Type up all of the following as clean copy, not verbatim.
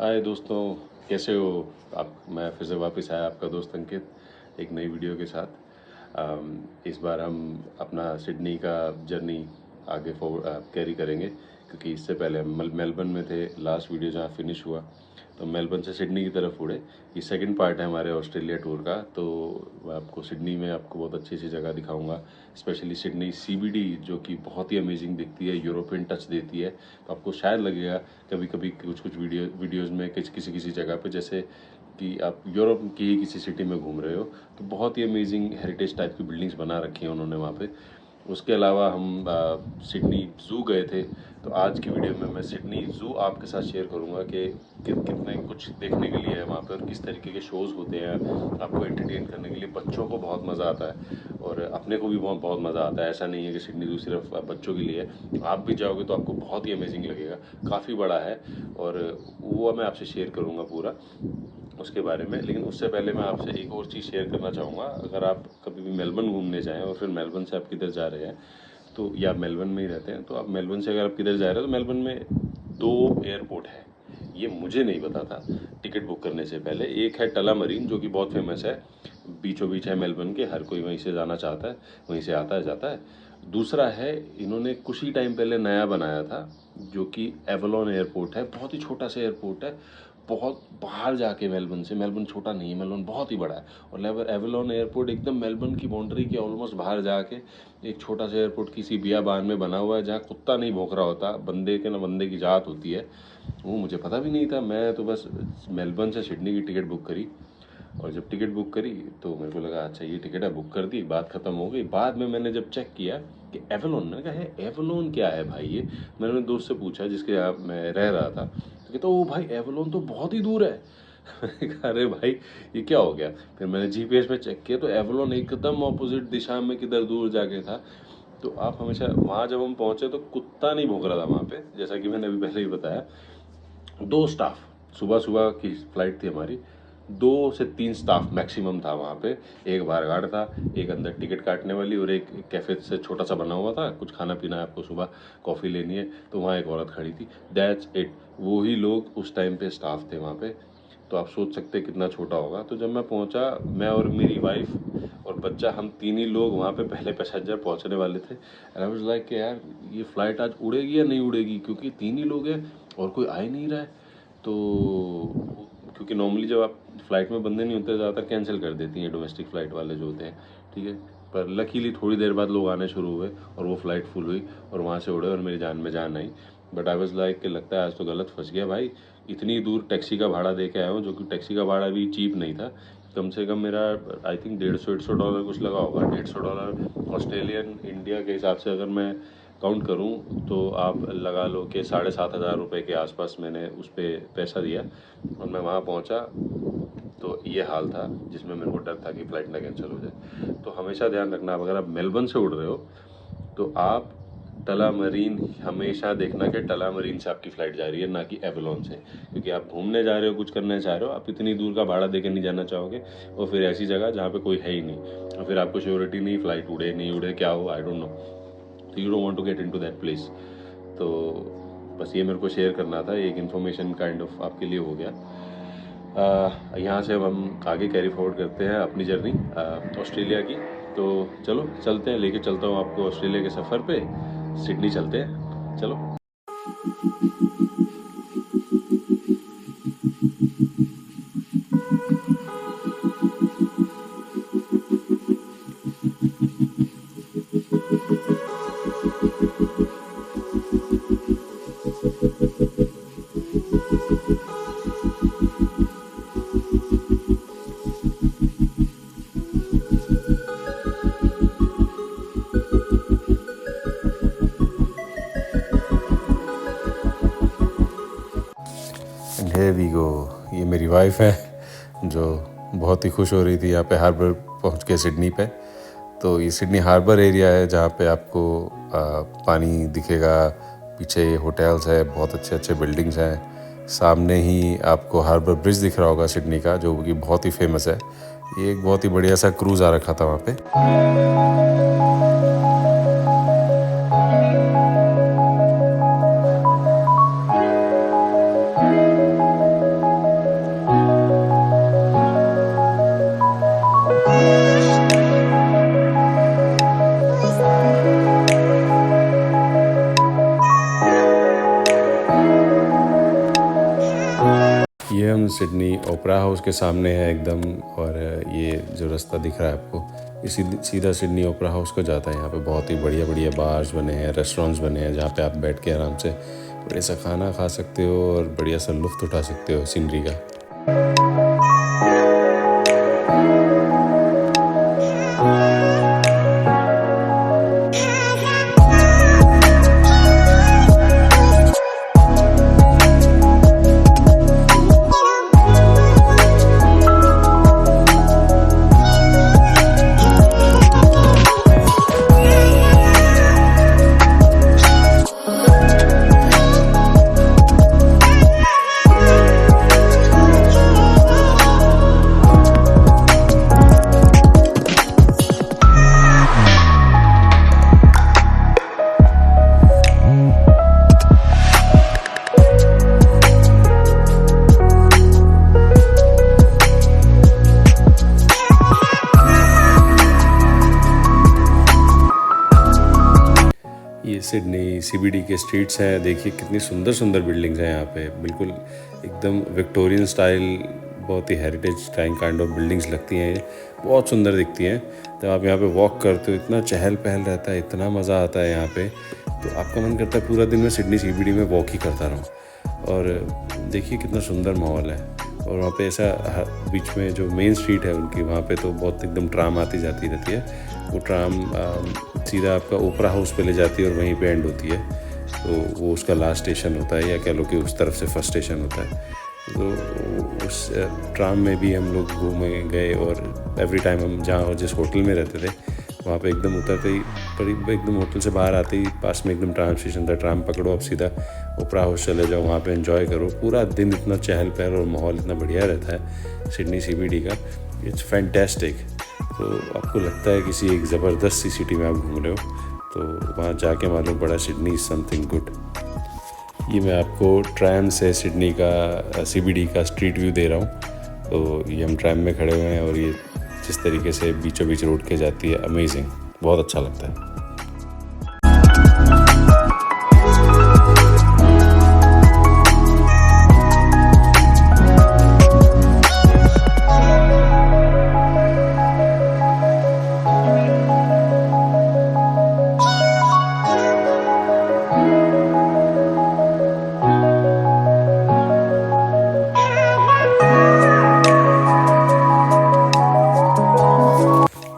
हाय दोस्तों, कैसे हो आप। मैं फिर से वापस आया, आपका दोस्त अंकित, एक नई वीडियो के साथ। इस बार हम अपना सिडनी का जर्नी आगे कैरी करेंगे, क्योंकि इससे पहले हम मेलबर्न में थे। लास्ट वीडियो जहाँ फिनिश हुआ तो मेलबर्न से सिडनी की तरफ उड़े। ये सेकंड पार्ट है हमारे ऑस्ट्रेलिया टूर का। तो मैं आपको सिडनी में आपको बहुत अच्छी अच्छी जगह दिखाऊंगा, स्पेशली सिडनी सीबीडी, जो कि बहुत ही अमेजिंग दिखती है, यूरोपियन टच देती है। तो आपको शायद लगेगा कभी कभी कुछ कुछ वीडियोज़ में किसी किसी जगह पे जैसे कि आप यूरोप की ही किसी सिटी में घूम रहे हो। तो बहुत ही अमेजिंग हेरिटेज टाइप की बिल्डिंग्स बना रखी हैं उन्होंने वहाँ पे। उसके अलावा हम सिडनी ज़ू गए थे। तो आज की वीडियो में मैं सिडनी ज़ू आपके साथ शेयर करूंगा कि कितने कुछ देखने के लिए है वहाँ पर, किस तरीके के शोज़ होते हैं आपको एंटरटेन करने के लिए। बच्चों को बहुत मज़ा आता है और अपने को भी बहुत बहुत मज़ा आता है। ऐसा नहीं है कि सिडनी ज़ू सिर्फ बच्चों के लिए है, आप भी जाओगे तो आपको बहुत ही अमेजिंग लगेगा। काफ़ी बड़ा है और वो मैं आपसे शेयर करूँगा पूरा उसके बारे में। लेकिन उससे पहले मैं आपसे एक और चीज़ शेयर करना चाहूँगा। अगर आप कभी भी मेलबर्न घूमने जाएँ और फिर मेलबर्न से आप किधर जा रहे हैं, तो या मेलबर्न में ही रहते हैं, तो आप मेलबर्न से अगर आप किधर जा रहे हो तो मेलबर्न में 2 एयरपोर्ट है। ये मुझे नहीं पता था टिकट बुक करने से पहले। एक है टला मरीन, जो कि बहुत फेमस है, बीचों बीच है मेलबर्न के, हर कोई वहीं से जाना चाहता है, वहीं से आता है जाता है। दूसरा है, इन्होंने कुछ ही टाइम पहले नया बनाया था, जो कि एवलोन एयरपोर्ट है। बहुत ही छोटा सा एयरपोर्ट है, बहुत बाहर जाके मेलबर्न से। मेलबर्न छोटा नहीं है, मेलबर्न बहुत ही बड़ा है। और एवलोन एयरपोर्ट एकदम मेलबर्न की बाउंड्री के ऑलमोस्ट बाहर जाके एक छोटा सा एयरपोर्ट किसी बियाबान में बना हुआ है, जहाँ कुत्ता नहीं भौंक रहा होता। बंदे के ना बंदे की जात होती है, वो मुझे पता भी नहीं था। मैं तो बस मेलबर्न से सिडनी की टिकट बुक करी, और जब टिकट बुक करी तो मेरे को लगा अच्छा ये टिकट है, बुक कर दी, बात ख़त्म हो गई। बाद में मैंने जब चेक किया कि एवलोन, मैंने कहा है एवलोन क्या है भाई ये। मैंने अपने दोस्त से पूछा जिसके यहाँ मैं रह रहा था, तो कहता ओ भाई एवलोन तो बहुत ही दूर है। मैंने कहा अरे भाई ये क्या हो गया। फिर मैंने जीपीएस में चेक किया तो एवलोन एकदम ऑपोजिट दिशा में किधर दूर जाके था। तो आप हमेशा वहाँ जब हम पहुँचे तो कुत्ता नहीं भौंक रहा था वहाँ पे, जैसा कि मैंने अभी पहले ही बताया। 2 स्टाफ, सुबह सुबह की फ़्लाइट थी हमारी, 2 से 3 स्टाफ मैक्सिमम था वहाँ पे। एक बाहर गार्ड था, एक अंदर टिकट काटने वाली, और एक कैफ़े से छोटा सा बना हुआ था, कुछ खाना पीना है आपको, सुबह कॉफ़ी लेनी है तो वहाँ एक औरत खड़ी थी। दैट्स इट, वो ही लोग उस टाइम पे स्टाफ थे वहाँ पे। तो आप सोच सकते हैं कितना छोटा होगा। तो जब मैं पहुँचा, मैं और मेरी वाइफ और बच्चा, हम 3 ही लोग वहाँ पे पहले पैसेंजर पहुँचने वाले थे। एंड आई वाज लाइक कि यार ये फ़्लाइट आज उड़ेगी या नहीं उड़ेगी, क्योंकि 3 ही लोग हैं और कोई आ ही नहीं रहा है। तो क्योंकि नॉर्मली जब आप फ्लाइट में बंदे नहीं होते, ज़्यादातर कैंसिल कर देती हैं डोमेस्टिक फ़्लाइट वाले जो होते हैं, ठीक है। पर लकीली थोड़ी देर बाद लोग आने शुरू हुए और वो फ़्लाइट फुल हुई और वहाँ से उड़े और मेरी जान में जान आई। बट आई वाज लाइक कि लगता है आज तो गलत फंस गया भाई। इतनी दूर टैक्सी का भाड़ा दे के आया हूँ, जो कि टैक्सी का भाड़ा भी चीप नहीं था। कम से कम मेरा आई थिंक $150 कुछ लगा होगा। $150 ऑस्ट्रेलियन इंडिया के हिसाब से अगर मैं काउंट करूं तो आप लगा लो कि 7,500 के आसपास मैंने उस पर पैसा दिया। और मैं वहाँ पहुँचा तो ये हाल था, जिसमें मेरे को डर था कि फ़्लाइट ना कैंसिल हो जाए। तो हमेशा ध्यान रखना, अगर आप मेलबर्न से उड़ रहे हो तो आप टला मरीन हमेशा देखना कि टला मरीन से आपकी फ़्लाइट जा रही है, ना कि एवलोन से। क्योंकि आप घूमने जा रहे हो, कुछ करने जा रहे हो, आप इतनी दूर का भाड़ा दे के नहीं जाना चाहोगे, और फिर ऐसी जगह जहाँ पे कोई है ही नहीं, और फिर आपको श्योरिटी नहीं फ़्लाइट उड़े नहीं उड़े क्या हो, आई डोंट नो। तो you don't want to get into that place. तो बस ये मेरे को शेयर करना था, एक इन्फॉर्मेशन काइंड ऑफ आपके लिए हो गया। यहाँ से अब हम आगे कैरी फॉरवर्ड करते हैं अपनी जर्नी ऑस्ट्रेलिया की। तो चलो चलते हैं, लेके चलता हूँ आपको ऑस्ट्रेलिया के सफ़र पे। सिडनी चलते हैं, चलो। हे वी गो, ये मेरी वाइफ है जो बहुत ही खुश हो रही थी यहाँ पे हार्बर पहुँच के सिडनी पे। तो ये सिडनी हार्बर एरिया है जहाँ पे आपको पानी दिखेगा, पीछे होटल्स है, बहुत अच्छे अच्छे बिल्डिंग्स हैं। सामने ही आपको हार्बर ब्रिज दिख रहा होगा सिडनी का, जो कि बहुत ही फेमस है। ये एक बहुत ही बढ़िया सा क्रूज़ आ रखा था वहाँ पे। लोकेशन सिडनी ओपेरा हाउस के सामने है एकदम। और ये जो रास्ता दिख रहा है आपको, ये सीधा सिडनी ओपेरा हाउस को जाता है। यहाँ पे बहुत ही बढ़िया बढ़िया बार्स बने हैं, रेस्टोरेंट्स बने हैं, जहाँ पे आप बैठ के आराम से बढ़िया सा खाना खा सकते हो और बढ़िया सा लुत्फ़ उठा सकते हो सीनरी का। ये सिडनी सीबीडी के स्ट्रीट्स हैं। देखिए कितनी सुंदर सुंदर बिल्डिंग्स हैं यहाँ पे, बिल्कुल एकदम विक्टोरियन स्टाइल, बहुत ही हेरिटेज काइंड ऑफ बिल्डिंग्स लगती हैं। बहुत सुंदर दिखती हैं। जब आप यहाँ पे वॉक करते हो इतना चहल पहल रहता है, इतना मज़ा आता है यहाँ पे, तो आपका मन करता है पूरा दिन मैं सिडनी सीबीडी में वॉक ही करता रहूँ। और देखिए कितना सुंदर माहौल है। और वहाँ पे ऐसा बीच में जो मेन स्ट्रीट है उनकी, वहाँ पे तो बहुत एकदम ट्राम आती जाती रहती है। वो ट्राम सीधा आपका ओपेरा हाउस पे ले जाती है और वहीं पे एंड होती है। तो वो उसका लास्ट स्टेशन होता है, या कह लो कि उस तरफ से फर्स्ट स्टेशन होता है। तो उस ट्राम में भी हम लोग घूमे गए। और एवरी टाइम हम जहाँ जिस होटल में रहते थे वहाँ पे एकदम उतरते ही एकदम होटल से बाहर आते ही पास में एकदम ट्राम स्टेशन था। ट्राम पकड़ो, अब सीधा ओपेरा हाउस चले जाओ, वहाँ पे एंजॉय करो। पूरा दिन इतना चहल पहल और माहौल इतना बढ़िया रहता है सिडनी सीबीडी का, इट्स फैंटेस्टिक। तो आपको लगता है किसी एक ज़बरदस्त सी सिटी में आप घूम रहे हो, तो वहाँ जाके मालूम पड़ा सिडनी इज़ समथिंग गुड। ये मैं आपको ट्रैम से सिडनी का सीबीडी का स्ट्रीट व्यू दे रहा हूँ। तो ये हम ट्रैम में खड़े हुए हैं और ये जिस तरीके से बीचों बीच रोड के जाती है, अमेजिंग, बहुत अच्छा लगता है।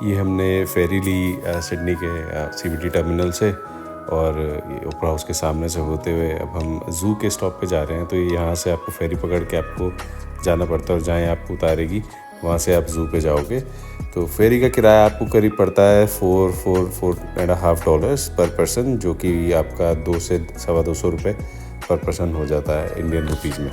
ये हमने फेरी ली सिडनी के सीबीडी टर्मिनल से, और ये ओपेरा हाउस के सामने से होते हुए अब हम ज़ू के स्टॉप पे जा रहे हैं। तो यहाँ से आपको फेरी पकड़ के आपको जाना पड़ता है, और जहाँ आपको उतारेगी वहाँ से आप ज़ू पे जाओगे। तो फेरी का किराया आपको करीब पड़ता है $4.5 पर पर्सन, जो कि आपका 2 से $225 पर पर्सन हो जाता है इंडियन रुपीज़ में।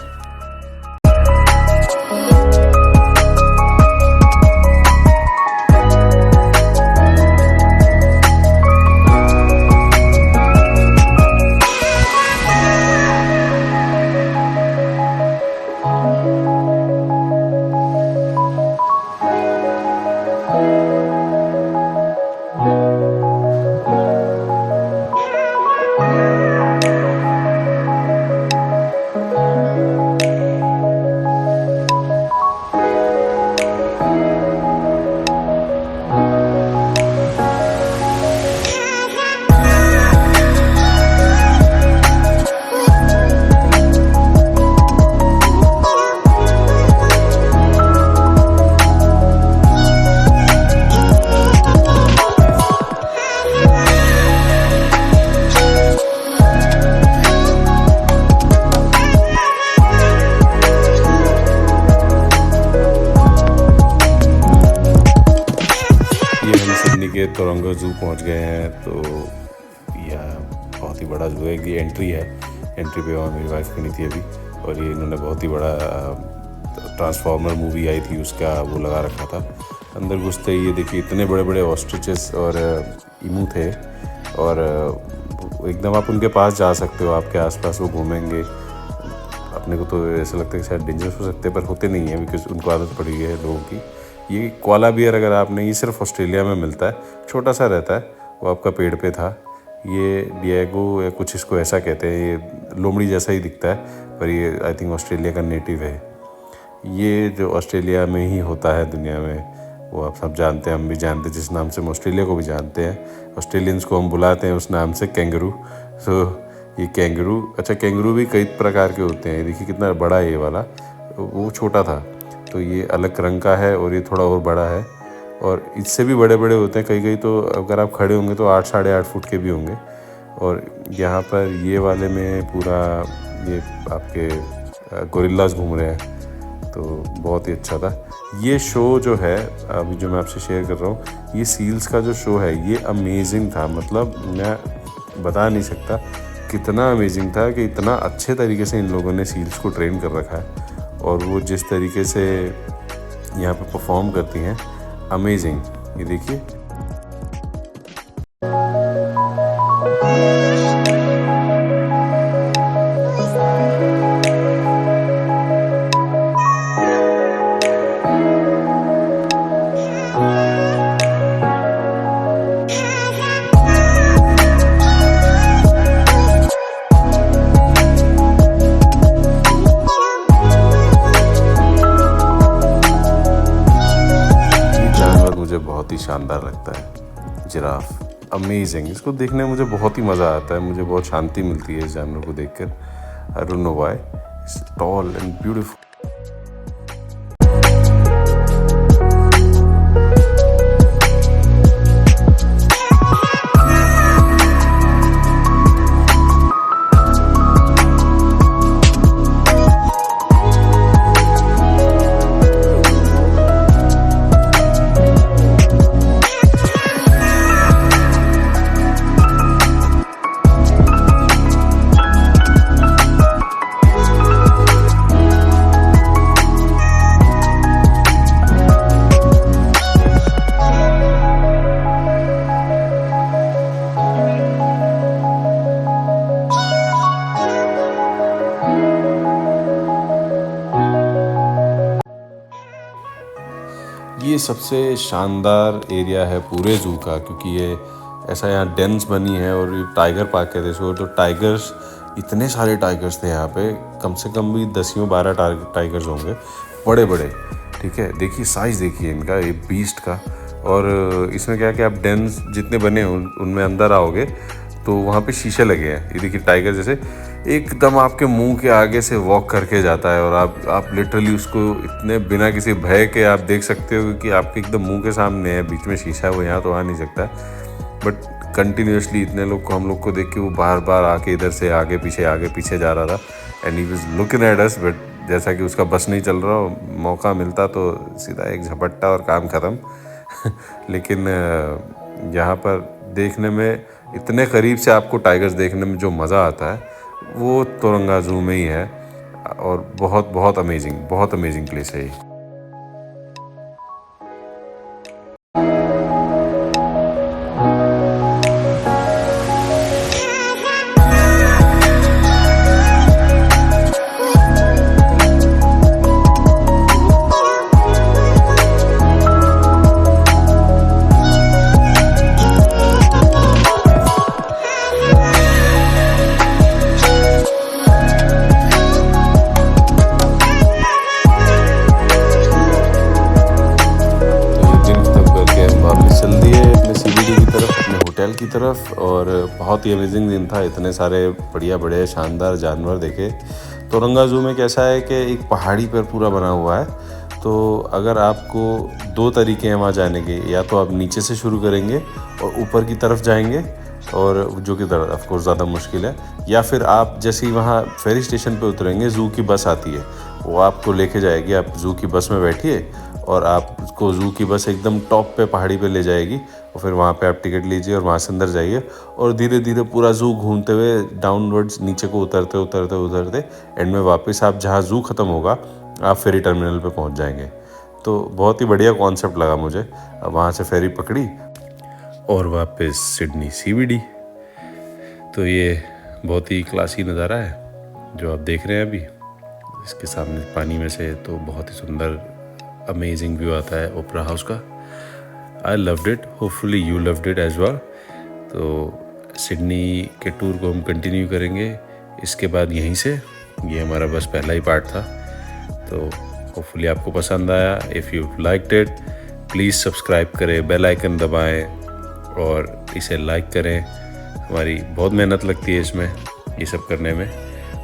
के तोरंगा ज़ू पहुंच गए हैं। तो यह बहुत ही बड़ा ज़ू है। ये एंट्री है, एंट्री पे वहाँ मेरी वाइफ खड़ी थी अभी, और ये इन्होंने बहुत ही बड़ा ट्रांसफॉर्मर मूवी आई थी उसका वो लगा रखा था। अंदर घुसते ही ये देखिए इतने बड़े बड़े ऑस्ट्रिचेस और ईमू थे, और एकदम आप उनके पास जा सकते हो, आपके आसपास वो घूमेंगे। अपने को तो ऐसा लगता है कि शायद डेंजरस हो सकते हैं, पर होते नहीं हैं, बिकॉज उनको आदत पड़ी है लोगों की। ये कोआला बियर अगर आपने, ये सिर्फ ऑस्ट्रेलिया में मिलता है, छोटा सा रहता है, वो आपका पेड़ पे था। ये डिएगो या कुछ इसको ऐसा कहते हैं, ये लोमड़ी जैसा ही दिखता है, पर ये आई थिंक ऑस्ट्रेलिया का नेटिव है। ये जो ऑस्ट्रेलिया में ही होता है दुनिया में, वो आप सब जानते हैं, हम भी जानते हैं, जिस नाम से हम ऑस्ट्रेलिया को भी जानते हैं, ऑस्ट्रेलियंस को हम बुलाते हैं उस नाम से, कैंगरू। सो ये कैंगरू, अच्छा कैंगरू भी कई प्रकार के होते हैं। देखिए कितना बड़ा है ये वाला, वो छोटा था, तो ये अलग रंग का है, और ये थोड़ा और बड़ा है, और इससे भी बड़े बड़े होते हैं। कई कई तो अगर आप खड़े होंगे तो 8 साढ़े 8 फुट के भी होंगे। और यहाँ पर ये वाले में पूरा ये आपके गोरिल्लास घूम रहे हैं, तो बहुत ही अच्छा था ये शो जो है अभी जो मैं आपसे शेयर कर रहा हूँ। ये सील्स का जो शो है ये अमेजिंग था, मतलब मैं बता नहीं सकता कितना अमेजिंग था, कि इतना अच्छे तरीके से इन लोगों ने सील्स को ट्रेन कर रखा है, और वो जिस तरीके से यहाँ पे परफॉर्म करती हैं, अमेजिंग। ये देखिए मुझे बहुत ही शानदार लगता है जिराफ, अमेजिंग। इसको देखने में मुझे बहुत ही मज़ा आता है, मुझे बहुत शांति मिलती है इस जानवर को देखकर। आई don't know why, it's tall and beautiful. ये सबसे शानदार एरिया है पूरे ज़ू का, क्योंकि ये ऐसा यहाँ डेंस बनी है, और ये टाइगर पार्क कहते हैं इसको। तो टाइगर्स, इतने सारे टाइगर्स थे यहाँ पे, कम से कम भी 10-12 टाइगर्स होंगे, बड़े बड़े। ठीक है, देखिए साइज़ देखिए इनका, ये बीस्ट का। और इसमें क्या है कि आप डेंस जितने बने हैं उनमें अंदर आओगे तो वहाँ पे शीशे लगे हैं। ये देखिए टाइगर जैसे एकदम आपके मुंह के आगे से वॉक करके जाता है, और आप लिटरली उसको इतने बिना किसी भय के आप देख सकते हो कि आपके एकदम मुंह के सामने है, बीच में शीशा है, वो यहाँ तो आ नहीं सकता। बट कंटिन्यूसली इतने लोग को, हम लोग को देख के वो बार बार आके इधर से आगे पीछे जा रहा था, and he was looking at us. But जैसा कि उसका बस नहीं चल रहा, मौका मिलता तो सीधा एक झपट्टा और काम ख़त्म। लेकिन यहाँ पर देखने में, इतने करीब से आपको टाइगर्स देखने में जो मज़ा आता है वो तोरंगा ज़ू में ही है, और बहुत बहुत अमेजिंग प्लेस है ये। होटल की तरफ, और बहुत ही अमेजिंग दिन था। इतने सारे बढ़िया बड़े शानदार जानवर देखे। तोरंगा ज़ू में कैसा है कि एक पहाड़ी पर पूरा बना हुआ है, तो अगर आपको 2 तरीके हैं वहाँ जाने के, या तो आप नीचे से शुरू करेंगे और ऊपर की तरफ जाएंगे, और जो कि ऑफ कोर्स ज़्यादा मुश्किल है, या फिर आप जैसे ही वहाँ फेरी स्टेशन पे उतरेंगे, ज़ू की बस आती है, वो आपको लेके जाएगी। आप ज़ू की बस में बैठिए और आपको ज़ू की बस एकदम टॉप पे पहाड़ी पे ले जाएगी, और फिर वहाँ पे आप टिकट लीजिए और वहाँ से अंदर जाइए, और धीरे धीरे पूरा ज़ू घूमते हुए डाउनवर्ड्स नीचे को उतरते एंड में वापस आप जहाँ ज़ू ख़त्म होगा आप फेरी टर्मिनल पे पहुँच जाएंगे। तो बहुत ही बढ़िया कॉन्सेप्ट लगा मुझे। अब वहाँ से फेरी पकड़ी और वापस सिडनी CBD। तो ये बहुत ही क्लासी नज़ारा है जो आप देख रहे हैं अभी इसके सामने पानी में से। तो बहुत ही सुंदर अमेजिंग व्यू आता है ओपेरा हाउस का। I loved it, hopefully you loved it as well. तो सिडनी के टूर को हम कंटिन्यू करेंगे इसके बाद यहीं से। ये हमारा बस पहला ही पार्ट था। तो होपफुली आपको पसंद आया। If you liked it please subscribe करें, बेल आइकन दबाएं और इसे लाइक करें। हमारी बहुत मेहनत लगती है इसमें, ये सब करने में,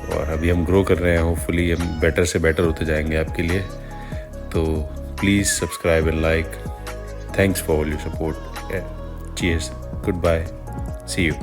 और अभी हम ग्रो कर रहे हैं। होपफुली हम बेटर से बेटर होते जाएंगे आपके लिए। तो please subscribe and like. Thanks for all your support. Cheers, good bye, see you.